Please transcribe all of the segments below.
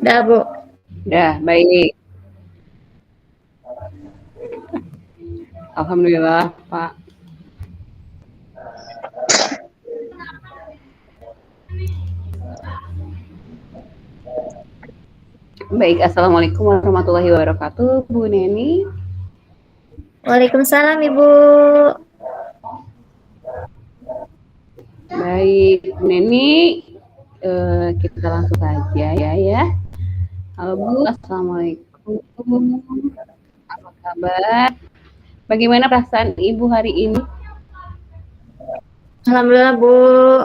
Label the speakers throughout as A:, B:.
A: Dah, Bu.
B: Ya, baik. Alhamdulillah, Pak. Baik, Assalamualaikum warahmatullahi wabarakatuh, Bu Neni.
A: Waalaikumsalam, Ibu.
B: Baik, Bu Neni, kita langsung saja ya. Halo Bu, Assalamualaikum. Apa kabar? Bagaimana perasaan Ibu hari ini?
A: Alhamdulillah, Bu.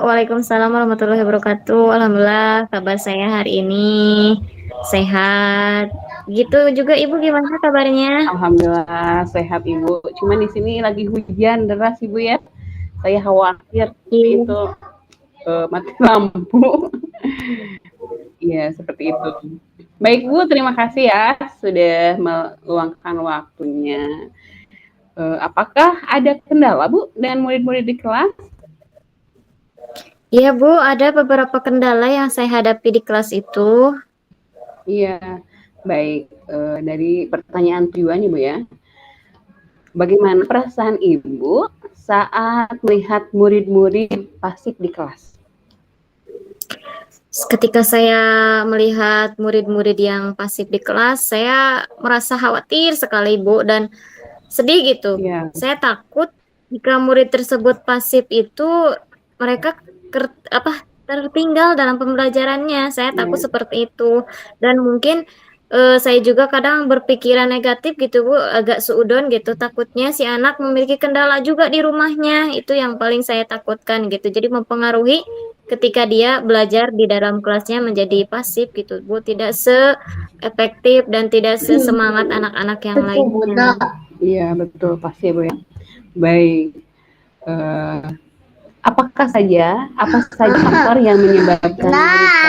A: Waalaikumsalam warahmatullahi wabarakatuh. Alhamdulillah, kabar saya hari ini sehat. Gitu juga Ibu, gimana kabarnya?
B: Alhamdulillah sehat Ibu. Cuman di sini lagi hujan deras Ibu ya. Saya khawatir
A: Iya.
B: itu mati lampu. Iya, seperti itu. Baik Bu, terima kasih ya sudah meluangkan waktunya. Apakah ada kendala Bu dengan murid-murid di kelas?
A: Iya, Bu, ada beberapa kendala yang saya hadapi di kelas itu.
B: Iya, baik. Dari pertanyaan tujuan Ibu ya. Bagaimana perasaan Ibu saat melihat murid-murid pasif di kelas?
A: Ketika saya melihat murid-murid yang pasif di kelas, saya merasa khawatir sekali, Bu, dan sedih gitu.
B: Iya.
A: Saya takut jika murid tersebut pasif itu mereka tertinggal dalam pembelajarannya. Saya takut seperti itu. Dan mungkin saya juga kadang berpikiran negatif gitu, Bu, agak suudon gitu. Takutnya si anak memiliki kendala juga di rumahnya. Itu yang paling saya takutkan gitu. Jadi mempengaruhi ketika dia belajar di dalam kelasnya menjadi pasif gitu, Bu. Tidak se-efektif dan tidak sesemangat anak-anak yang lainnya.
B: Iya, betul pasti Bu ya. Baik. Apa saja faktor yang menyebabkan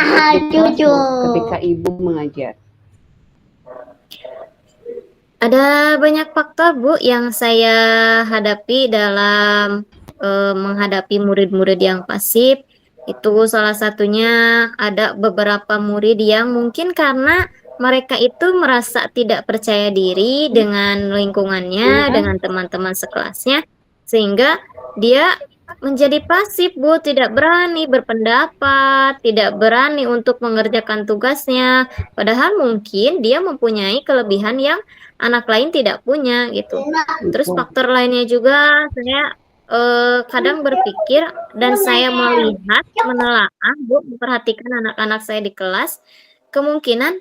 B: murid ketika Ibu mengajar?
A: Ada banyak faktor, Bu, yang saya hadapi dalam menghadapi murid-murid yang pasif. Itu salah satunya ada beberapa murid yang mungkin karena mereka itu merasa tidak percaya diri dengan lingkungannya, dengan teman-teman sekelasnya, sehingga dia menjadi pasif, Bu, tidak berani berpendapat, tidak berani untuk mengerjakan tugasnya. Padahal mungkin dia mempunyai kelebihan yang anak lain tidak punya gitu. Terus faktor lainnya juga saya kadang berpikir dan saya melihat, menelaah, Bu, memperhatikan anak-anak saya di kelas, kemungkinan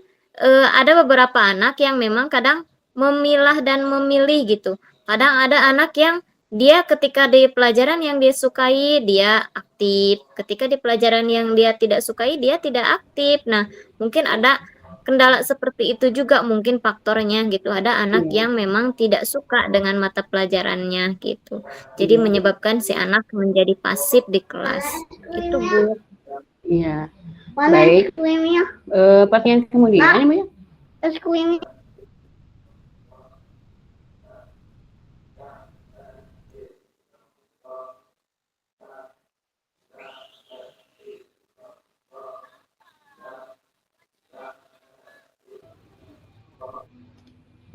A: ada beberapa anak yang memang kadang memilah dan memilih gitu. Kadang ada anak yang dia ketika di pelajaran yang dia sukai dia aktif, ketika di pelajaran yang dia tidak sukai dia tidak aktif. Nah, mungkin ada kendala seperti itu juga mungkin faktornya gitu. Ada anak yang memang tidak suka dengan mata pelajarannya gitu. Jadi menyebabkan si anak menjadi pasif di kelas. Itu, Bu.
B: Iya. Baik. Pertanyaan kemudian Bu ya.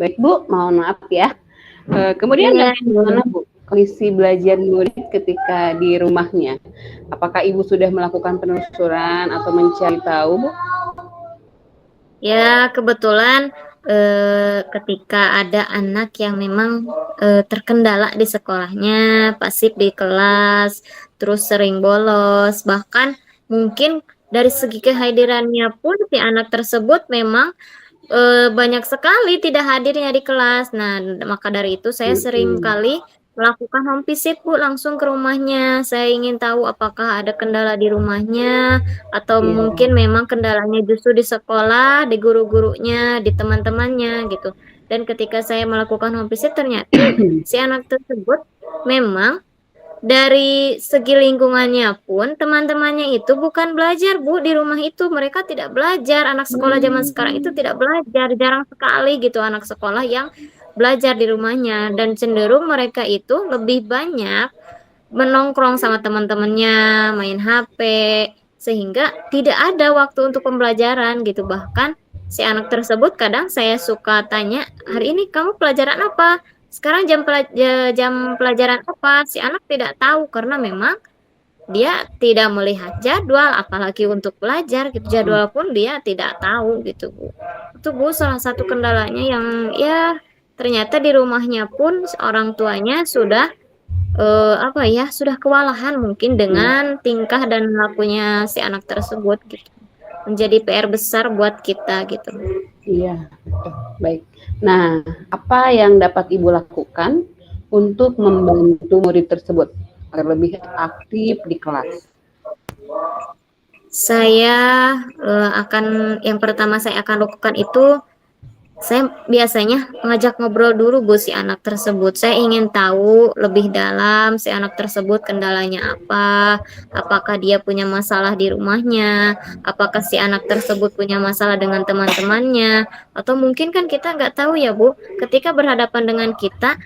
B: Baik Bu, mohon maaf ya. Kemudian bagaimana Bu kondisi belajar murid ketika di rumahnya? Apakah Ibu sudah melakukan penelusuran atau mencari tahu Bu?
A: Ya, kebetulan ketika ada anak yang memang terkendala di sekolahnya, pasif di kelas, terus sering bolos, bahkan mungkin dari segi kehadirannya pun si anak tersebut memang banyak sekali tidak hadirnya di kelas. Nah, maka dari itu saya sering kali melakukan home visit, Bu, langsung ke rumahnya. Saya ingin tahu apakah ada kendala di rumahnya atau mungkin memang kendalanya justru di sekolah, di guru-gurunya, di teman-temannya gitu. Dan ketika saya melakukan home visit ternyata si anak tersebut memang dari segi lingkungannya pun teman-temannya itu bukan belajar, Bu, di rumah itu. Mereka tidak belajar. Anak sekolah zaman sekarang itu tidak belajar. Jarang sekali gitu anak sekolah yang belajar di rumahnya. Dan cenderung mereka itu lebih banyak menongkrong sama teman-temannya, main HP, sehingga tidak ada waktu untuk pembelajaran gitu. Bahkan si anak tersebut kadang saya suka tanya, hari ini kamu pelajaran apa? Sekarang jam pelajaran apa? Si anak tidak tahu karena memang dia tidak melihat jadwal, apalagi untuk belajar gitu. Jadwal pun dia tidak tahu gitu, Bu. Itu Bu salah satu kendalanya yang ya ternyata di rumahnya pun orang tuanya sudah apa ya, sudah kewalahan mungkin
B: Iya.
A: dengan tingkah dan lakunya si anak tersebut gitu. Menjadi PR besar buat kita gitu.
B: Iya, betul. Baik. Nah, apa yang dapat Ibu lakukan untuk membantu murid tersebut agar lebih aktif di kelas?
A: Saya yang pertama saya akan lakukan itu, saya biasanya mengajak ngobrol dulu Bu si anak tersebut. Saya ingin tahu lebih dalam si anak tersebut kendalanya apa, apakah dia punya masalah di rumahnya, apakah si anak tersebut punya masalah dengan teman-temannya, atau mungkin kan kita nggak tahu ya Bu, ketika berhadapan dengan kita,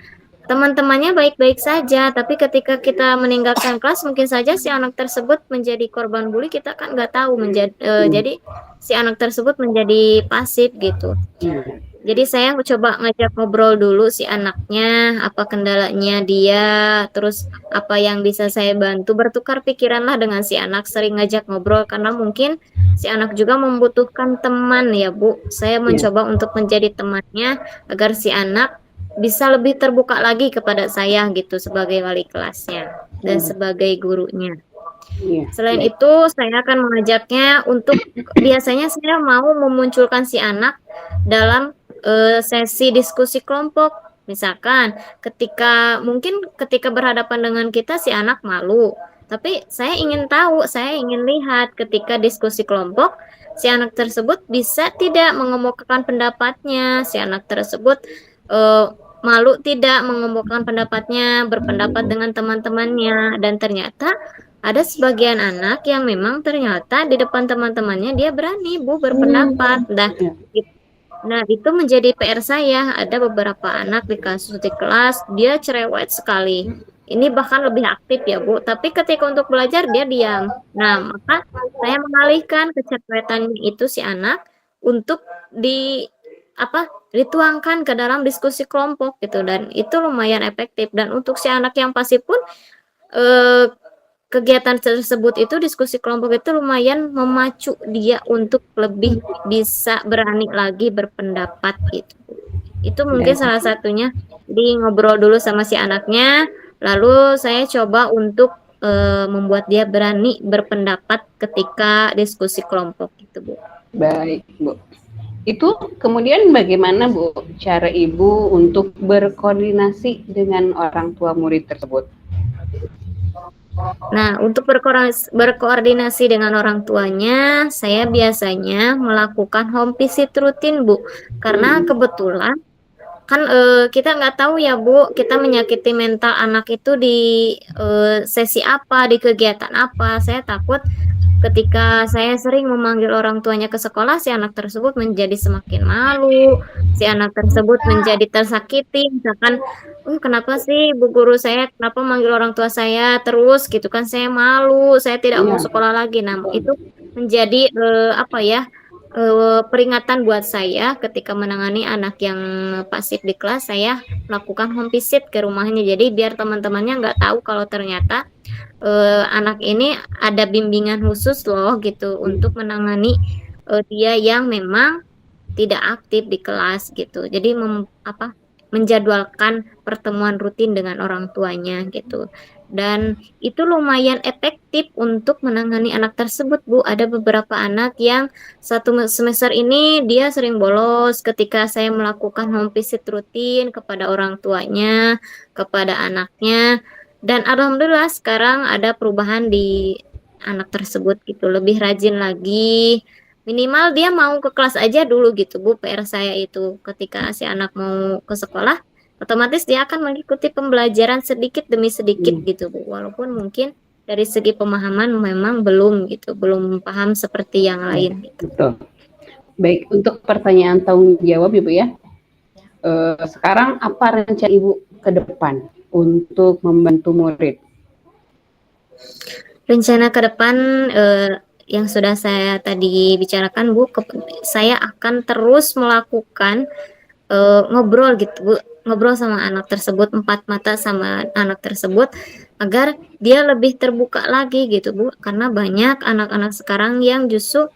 A: teman-temannya baik-baik saja, tapi ketika kita meninggalkan kelas mungkin saja si anak tersebut menjadi korban bully, kita kan nggak tahu
B: Hmm.
A: jadi si anak tersebut menjadi pasif gitu.
B: Iya.
A: Jadi saya coba ngajak ngobrol dulu si anaknya, apa kendalanya dia, terus apa yang bisa saya bantu, bertukar pikiran lah dengan si anak, sering ngajak ngobrol karena mungkin si anak juga membutuhkan teman ya Bu. Saya
B: Iya.
A: mencoba untuk menjadi temannya agar si anak bisa lebih terbuka lagi kepada saya gitu sebagai wali kelasnya dan
B: Hmm.
A: sebagai gurunya.
B: Iya.
A: Selain
B: Baik.
A: itu, saya akan mengajaknya untuk biasanya saya mau memunculkan si anak dalam sesi diskusi kelompok. Misalkan mungkin ketika berhadapan dengan kita si anak malu, tapi saya ingin tahu, saya ingin lihat ketika diskusi kelompok si anak tersebut bisa tidak mengemukakan pendapatnya, si anak tersebut eh, malu tidak mengemukakan pendapatnya, berpendapat dengan teman-temannya, dan ternyata ada sebagian anak yang memang ternyata di depan teman-temannya dia berani Bu berpendapat.
B: Iya.
A: Nah, itu menjadi PR saya. Ada beberapa anak di kasus di kelas dia cerewet sekali. Ini bahkan lebih aktif ya Bu. Tapi ketika untuk belajar dia diam. Nah, maka saya mengalihkan kecerewetan itu si anak untuk dituangkan ke dalam diskusi kelompok gitu, dan itu lumayan efektif. Dan untuk si anak yang pasif pun eh, kegiatan tersebut itu, diskusi kelompok itu lumayan memacu dia untuk lebih bisa berani lagi berpendapat gitu. Itu mungkin
B: Baik.
A: salah satunya. Jadi ngobrol dulu sama si anaknya, lalu saya coba untuk membuat dia berani berpendapat ketika diskusi kelompok gitu, Bu.
B: Baik, Bu. Itu kemudian bagaimana Bu cara Ibu untuk berkoordinasi dengan orang tua murid tersebut?
A: Nah, untuk berkoordinasi dengan orang tuanya, saya biasanya melakukan home visit rutin, Bu. Karena kebetulan kan kita nggak tahu ya Bu, kita menyakiti mental anak itu di sesi apa, di kegiatan apa. Saya takut ketika saya sering memanggil orang tuanya ke sekolah, si anak tersebut menjadi semakin malu, si anak tersebut menjadi tersakiti, misalkan, kenapa sih Bu guru saya, kenapa manggil orang tua saya terus gitu kan, saya malu, saya tidak mau
B: Iya.
A: sekolah lagi. Nah, itu menjadi apa ya, peringatan buat saya ketika menangani anak yang pasif di kelas, saya melakukan home visit ke rumahnya. Jadi biar teman-temannya nggak tahu kalau ternyata anak ini ada bimbingan khusus loh gitu untuk menangani dia yang memang tidak aktif di kelas gitu. Jadi menjadwalkan pertemuan rutin dengan orang tuanya gitu. Dan itu lumayan efektif untuk menangani anak tersebut, Bu. Ada beberapa anak yang satu semester ini dia sering bolos ketika saya melakukan home visit rutin kepada orang tuanya, kepada anaknya. Dan alhamdulillah sekarang ada perubahan di anak tersebut gitu, lebih rajin lagi. Minimal dia mau ke kelas aja dulu gitu Bu. PR saya itu ketika si anak mau ke sekolah, otomatis dia akan mengikuti pembelajaran sedikit demi sedikit gitu Bu. Walaupun mungkin dari segi pemahaman memang belum gitu, belum paham seperti yang
B: Ya,
A: lain gitu.
B: betul. Baik, untuk pertanyaan tanggung jawab Ibu ya. Sekarang apa rencana Ibu ke depan untuk membantu murid?
A: Rencana ke depan yang sudah saya tadi bicarakan Bu, saya akan terus melakukan ngobrol gitu Bu, ngobrol sama anak tersebut, empat mata sama anak tersebut agar dia lebih terbuka lagi gitu Bu, karena banyak anak-anak sekarang yang justru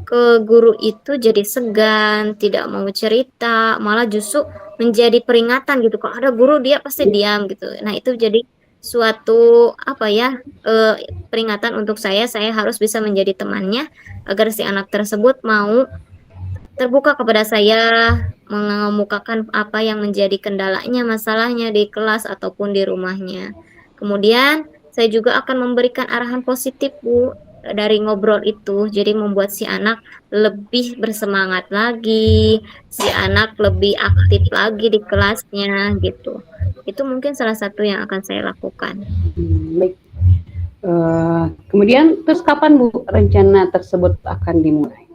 A: ke guru itu jadi segan, tidak mau cerita, malah justru menjadi peringatan gitu. Kalau ada guru dia pasti diam gitu. Nah, itu jadi suatu apa ya, peringatan untuk saya harus bisa menjadi temannya agar si anak tersebut mau terbuka kepada saya, mengemukakan apa yang menjadi kendalanya, masalahnya di kelas ataupun di rumahnya. Kemudian saya juga akan memberikan arahan positif, Bu, dari ngobrol itu. Jadi membuat si anak lebih bersemangat lagi, si anak lebih aktif lagi di kelasnya gitu. Itu mungkin salah satu yang akan saya lakukan.
B: Baik. Kemudian terus kapan Bu rencana tersebut akan dimulai?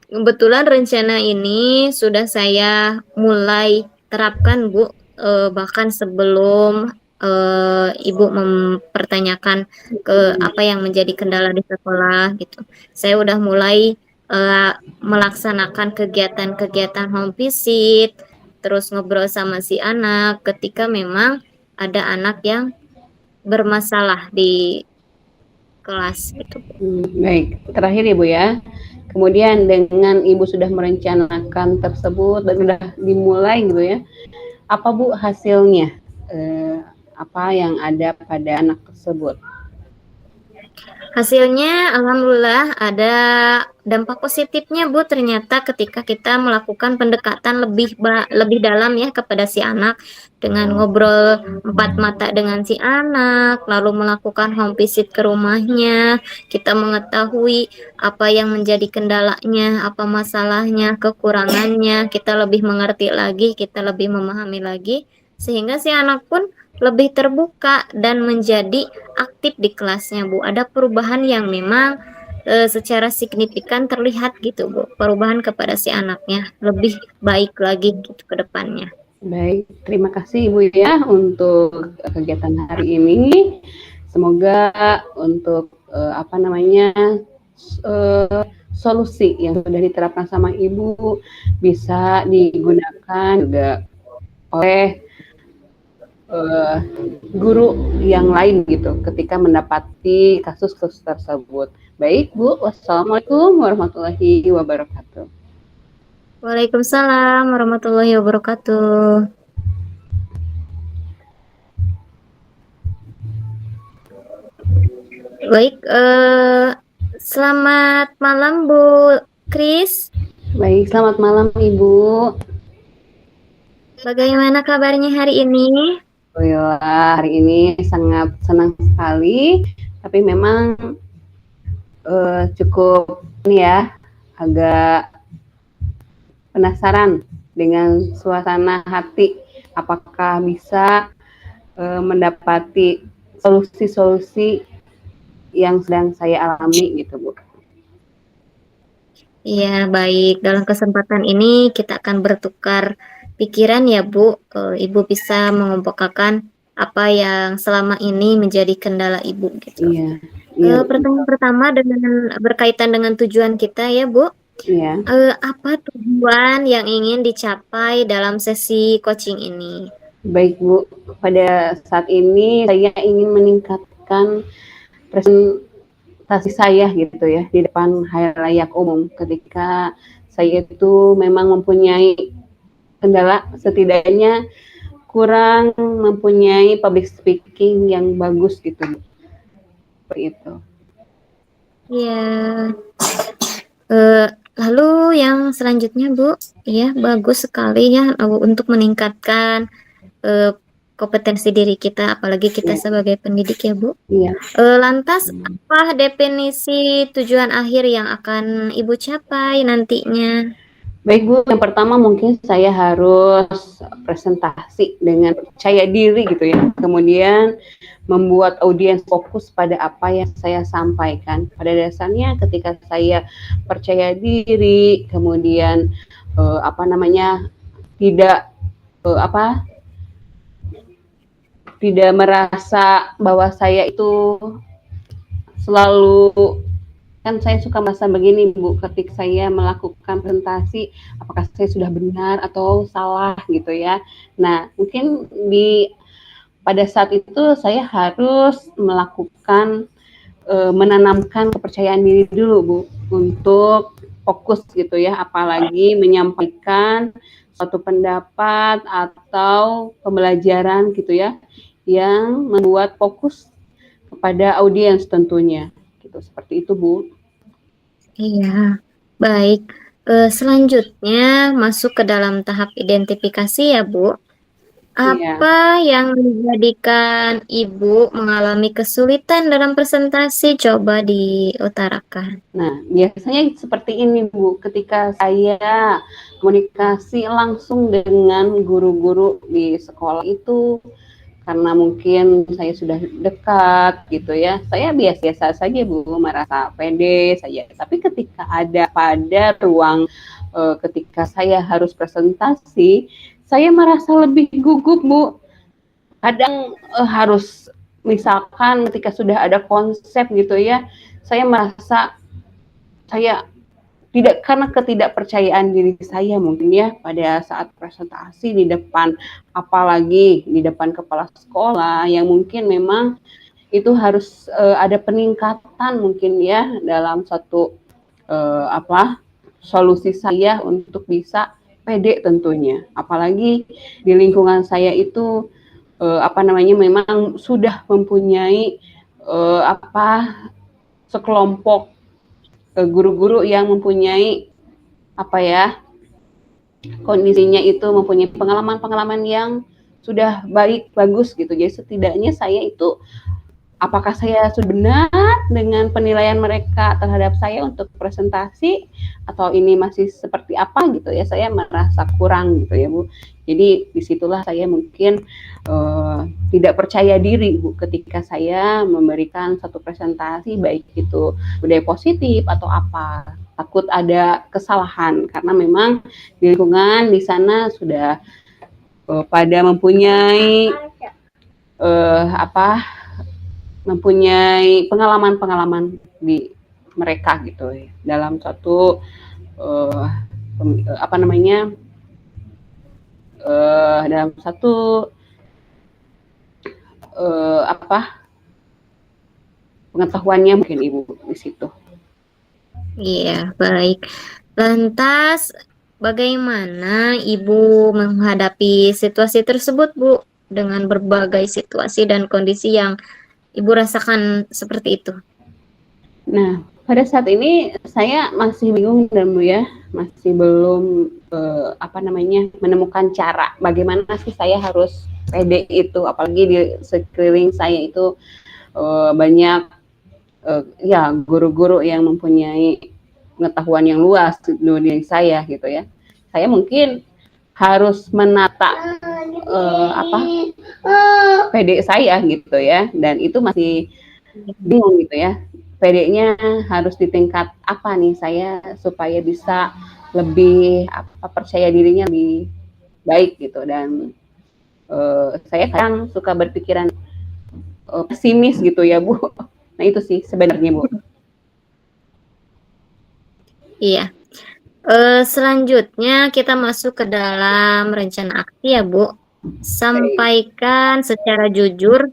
A: Kebetulan rencana ini sudah saya mulai terapkan, Bu, bahkan sebelum Ibu mempertanyakan ke apa yang menjadi kendala di sekolah gitu. Saya udah mulai melaksanakan kegiatan-kegiatan home visit, terus ngobrol sama si anak ketika memang ada anak yang bermasalah di kelas gitu, Bu.
B: Baik, terakhir ya Bu ya. Kemudian dengan Ibu sudah merencanakan tersebut dan sudah dimulai gitu ya, apa Bu hasilnya? Apa yang ada pada anak tersebut?
A: Hasilnya alhamdulillah ada dampak positifnya Bu, ternyata ketika kita melakukan pendekatan lebih dalam ya kepada si anak dengan ngobrol empat mata dengan si anak, lalu melakukan home visit ke rumahnya, kita mengetahui apa yang menjadi kendalanya, apa masalahnya, kekurangannya, kita lebih mengerti lagi, kita lebih memahami lagi, sehingga si anak pun lebih terbuka dan menjadi aktif di kelasnya, Bu. Ada perubahan yang memang secara signifikan terlihat gitu, Bu. Perubahan kepada si anaknya lebih baik lagi gitu ke depannya.
B: Baik, terima kasih Ibu ya untuk kegiatan hari ini. Semoga untuk solusi yang sudah diterapkan sama Ibu bisa digunakan juga oleh guru yang lain gitu ketika mendapati kasus-kasus tersebut. Baik Bu, wassalamualaikum warahmatullahi wabarakatuh.
A: Waalaikumsalam warahmatullahi wabarakatuh. Baik, selamat malam Bu Kris.
B: Baik, selamat malam Ibu.
A: Bagaimana kabarnya hari ini?
B: Alhamdulillah, hari ini sangat senang sekali, tapi memang cukup ini ya, agak penasaran dengan suasana hati, apakah bisa mendapati solusi-solusi yang sedang saya alami gitu Bu.
A: Iya, baik. Dalam kesempatan ini kita akan bertukar pikiran ya, Bu. Ibu bisa mengemukakan apa yang selama ini menjadi kendala Ibu gitu.
B: Iya, iya,
A: Pertanyaan pertama dengan berkaitan dengan tujuan kita ya, Bu.
B: iya.
A: Apa tujuan yang ingin dicapai dalam sesi coaching ini?
B: Baik Bu, pada saat ini saya ingin meningkatkan presentasi saya gitu ya di depan halayak umum ketika saya itu memang mempunyai kendala, setidaknya kurang mempunyai public speaking yang bagus gitu Bu. Seperti itu.
A: Ya, lalu yang selanjutnya Bu, ya bagus sekali ya untuk meningkatkan kompetensi diri kita, apalagi kita
B: Ya,
A: sebagai pendidik ya Bu.
B: iya.
A: Lantas apa definisi tujuan akhir yang akan Ibu capai nantinya?
B: Baik Bu, yang pertama mungkin saya harus presentasi dengan percaya diri gitu ya. Kemudian membuat audiens fokus pada apa yang saya sampaikan. Pada dasarnya ketika saya percaya diri, kemudian tidak tidak merasa bahwa saya itu selalu kan saya suka merasa begini Bu, ketika saya melakukan presentasi, apakah saya sudah benar atau salah gitu ya. Nah, mungkin pada saat itu saya harus melakukan menanamkan kepercayaan diri dulu Bu, untuk fokus gitu ya, apalagi menyampaikan suatu pendapat atau pembelajaran gitu ya, yang membuat fokus kepada audiens tentunya, gitu. Seperti itu Bu.
A: Iya, baik. Selanjutnya masuk ke dalam tahap identifikasi ya, Bu.
B: Iya.
A: Apa yang menjadikan Ibu mengalami kesulitan dalam presentasi? Coba diutarakan.
B: Nah, biasanya seperti ini Bu, ketika saya komunikasi langsung dengan guru-guru di sekolah itu, karena mungkin saya sudah dekat gitu ya, saya biasa-biasa saja Bu, merasa pede saja. Tapi ketika ada pada ruang ketika saya harus presentasi, saya merasa lebih gugup Bu. Kadang harus misalkan ketika sudah ada konsep gitu ya, saya merasa saya tidak, karena ketidakpercayaan diri saya mungkin ya pada saat presentasi di depan, apalagi di depan kepala sekolah yang mungkin memang itu harus ada peningkatan mungkin ya dalam satu solusi saya untuk bisa pede tentunya. Apalagi di lingkungan saya itu memang sudah mempunyai sekelompok guru-guru yang mempunyai kondisinya itu mempunyai pengalaman-pengalaman yang sudah bagus gitu. Jadi setidaknya saya itu, apakah saya sudah benar dengan penilaian mereka terhadap saya untuk presentasi atau ini masih seperti apa gitu ya, saya merasa kurang gitu ya Bu. Jadi disitulah saya mungkin tidak percaya diri Bu ketika saya memberikan satu presentasi, baik itu budaya positif atau apa, takut ada kesalahan karena memang di lingkungan di sana sudah pada mempunyai mempunyai pengalaman-pengalaman di mereka gitu ya, dalam satu dalam satu pengetahuannya mungkin Ibu di situ.
A: Iya, baik. Lantas, bagaimana Ibu menghadapi situasi tersebut, Bu? Dengan berbagai situasi dan kondisi yang Ibu rasakan seperti itu.
B: Nah, pada saat ini saya masih bingung dan Bu ya, masih belum menemukan cara bagaimana sih saya harus pede itu, apalagi di sekeliling saya itu banyak guru-guru yang mempunyai pengetahuan yang luas di dunia saya gitu ya. Saya mungkin harus menata pede saya gitu ya, dan itu masih bingung gitu ya. PD-nya harus di tingkat apa nih saya supaya bisa lebih percaya dirinya lebih baik gitu, dan saya kadang suka berpikiran pesimis gitu ya Bu. Nah itu sih sebenarnya Bu.
A: Iya. Selanjutnya kita masuk ke dalam rencana aksi ya Bu. Sampaikan secara jujur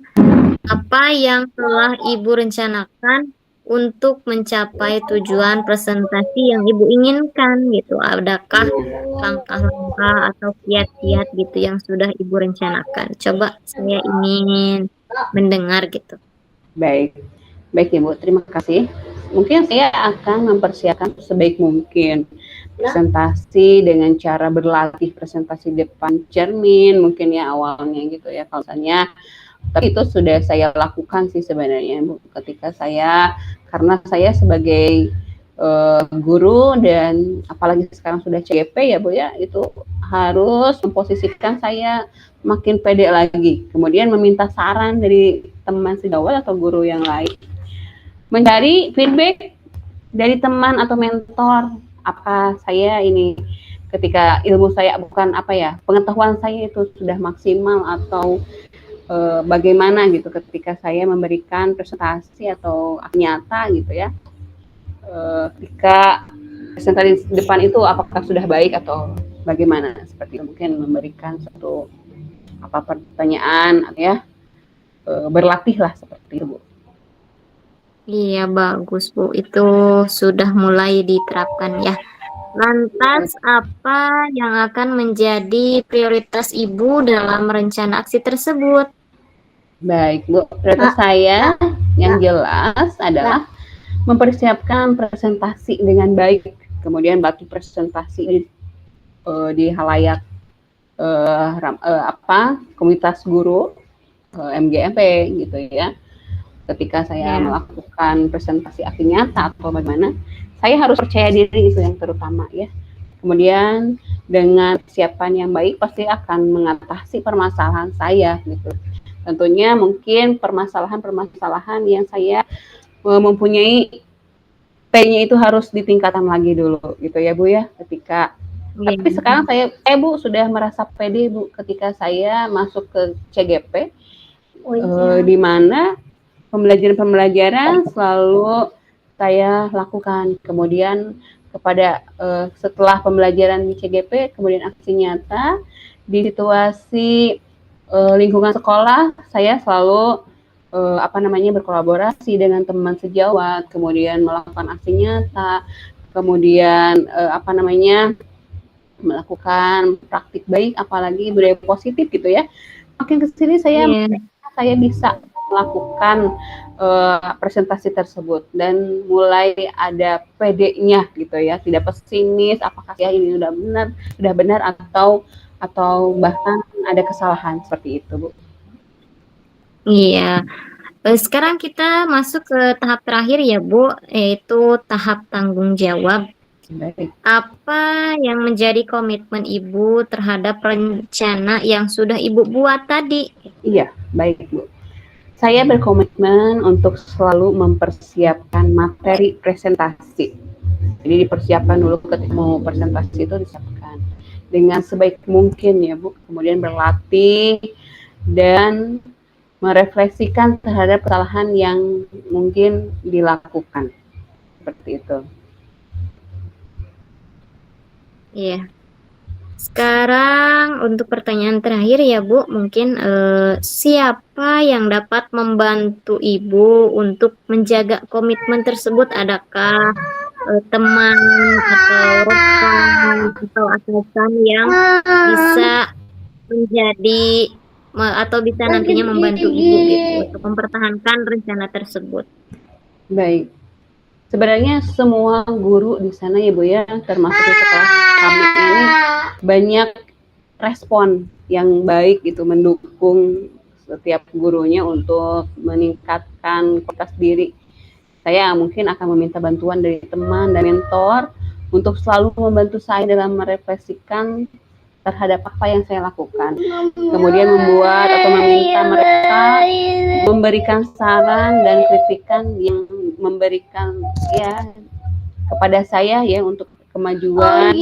A: apa yang telah Ibu rencanakan untuk mencapai tujuan presentasi yang Ibu inginkan gitu. Adakah langkah-langkah atau kiat-kiat gitu yang sudah Ibu rencanakan? Coba saya ingin mendengar gitu.
B: Baik ya Bu, terima kasih. Mungkin saya akan mempersiapkan sebaik mungkin presentasi dengan cara berlatih presentasi depan cermin mungkin ya awalnya gitu ya, kalau misalnya. Tapi itu sudah saya lakukan sih sebenarnya Bu, ketika saya, karena saya sebagai guru dan apalagi sekarang sudah CGP ya Bu ya, itu harus memposisikan saya makin pede lagi, kemudian meminta saran dari teman sejawat atau guru yang lain, mencari feedback dari teman atau mentor, apa saya ini ketika ilmu saya pengetahuan saya itu sudah maksimal atau bagaimana gitu ketika saya memberikan presentasi atau nyata gitu ya, ketika presentasi depan itu apakah sudah baik atau bagaimana, seperti itu. Mungkin memberikan satu pertanyaan ya, berlatihlah seperti itu Bu.
A: Iya, bagus Bu. Itu sudah mulai diterapkan ya. Lantas, apa yang akan menjadi prioritas Ibu dalam rencana aksi tersebut?
B: Baik Bu, prioritas saya yang jelas adalah mempersiapkan presentasi dengan baik, kemudian batu presentasi di halayak komunitas guru MGMP gitu ya. Ketika saya melakukan presentasi aksi nyata atau bagaimana, saya harus percaya diri, itu yang terutama ya. Kemudian dengan persiapan yang baik pasti akan mengatasi permasalahan saya gitu. Tentunya mungkin permasalahan-permasalahan yang saya mempunyai P-nya itu harus ditingkatkan lagi dulu gitu ya Bu ya. Tapi sekarang saya Bu sudah merasa pede Bu ketika saya masuk ke CGP, di mana pembelajaran selalu saya lakukan. Kemudian setelah pembelajaran di CGP, kemudian aksi nyata di situasi lingkungan sekolah, saya selalu berkolaborasi dengan teman sejawat, kemudian melakukan aksi nyata, kemudian melakukan praktik baik, apalagi budaya positif gitu ya. Makin kesini saya bisa melakukan presentasi tersebut dan mulai ada PD-nya gitu ya, tidak pesimis apakah ya ini sudah benar atau bahkan ada kesalahan, seperti itu Bu.
A: Iya. Sekarang kita masuk ke tahap terakhir ya Bu, yaitu tahap tanggung jawab.
B: Baik.
A: Apa yang menjadi komitmen Ibu terhadap rencana yang sudah Ibu buat tadi?
B: Iya, baik Bu. Saya berkomitmen untuk selalu mempersiapkan materi presentasi. Jadi dipersiapkan dulu ketika mau presentasi itu disiapkan dengan sebaik mungkin ya Bu. Kemudian berlatih dan merefleksikan terhadap kesalahan yang mungkin dilakukan. Seperti itu.
A: Iya. Sekarang untuk pertanyaan terakhir ya Bu, mungkin siapa yang dapat membantu Ibu untuk menjaga komitmen tersebut? Adakah teman atau rekan atau atasan yang bisa menjadi atau bisa nantinya membantu Ibu gitu untuk mempertahankan rencana tersebut?
B: Baik. Sebenarnya semua guru di sana ya Bu ya, termasuk di sekolah kami ini banyak respon yang baik gitu, mendukung setiap gurunya untuk meningkatkan kualitas diri. Saya mungkin akan meminta bantuan dari teman dan mentor untuk selalu membantu saya dalam merefleksikan terhadap apa yang saya lakukan. Kemudian membuat atau meminta mereka memberikan saran dan kritikan yang memberikan ya kepada saya ya untuk kemajuan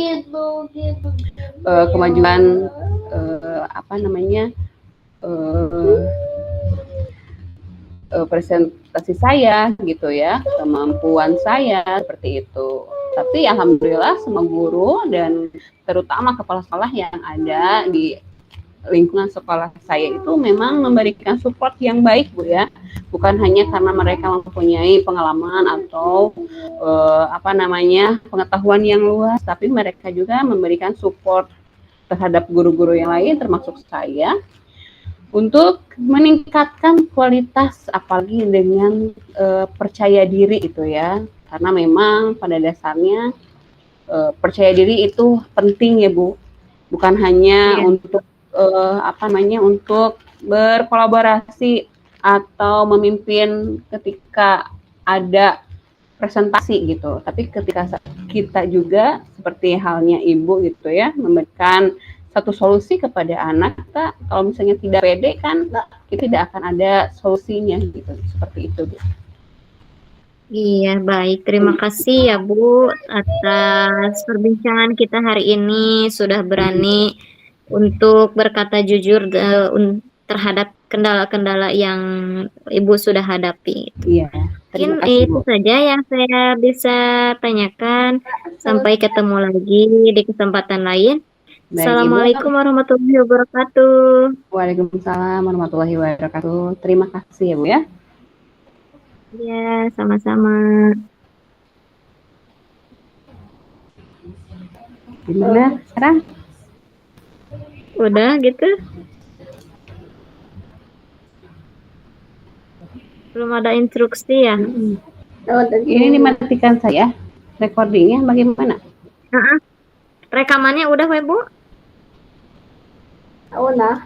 B: presentasi saya gitu ya, kemampuan saya seperti itu. Tapi alhamdulillah semua guru dan terutama kepala sekolah yang ada di lingkungan sekolah saya itu memang memberikan support yang baik Bu ya, bukan hanya karena mereka mempunyai pengalaman atau pengetahuan yang luas, tapi mereka juga memberikan support terhadap guru-guru yang lain termasuk saya untuk meningkatkan kualitas, apalagi dengan percaya diri itu ya, karena memang pada dasarnya percaya diri itu penting ya Bu, bukan hanya untuk untuk berkolaborasi atau memimpin ketika ada presentasi gitu, tapi ketika kita juga seperti halnya Ibu gitu ya, memberikan satu solusi kepada anak, kalau misalnya tidak pede kan kita tidak akan ada solusinya gitu, seperti itu Bu.
A: Iya, baik. Terima kasih ya Bu atas perbincangan kita hari ini, sudah berani untuk berkata jujur terhadap kendala-kendala yang Ibu sudah hadapi.
B: Iya, terima
A: Mungkin
B: kasih
A: itu
B: Bu.
A: saja yang saya bisa tanyakan. Sampai ketemu lagi di kesempatan lain.
B: Baik Ibu.
A: Assalamualaikum warahmatullahi wabarakatuh.
B: Waalaikumsalam warahmatullahi wabarakatuh. Terima kasih ya Bu ya.
A: Ya, sama-sama.
B: Gimana sekarang?
A: Udah gitu? Belum ada instruksi ya?
B: Ini dimatikan saya. Recordingnya bagaimana?
A: Rekamannya udah, Bu?
C: Udah.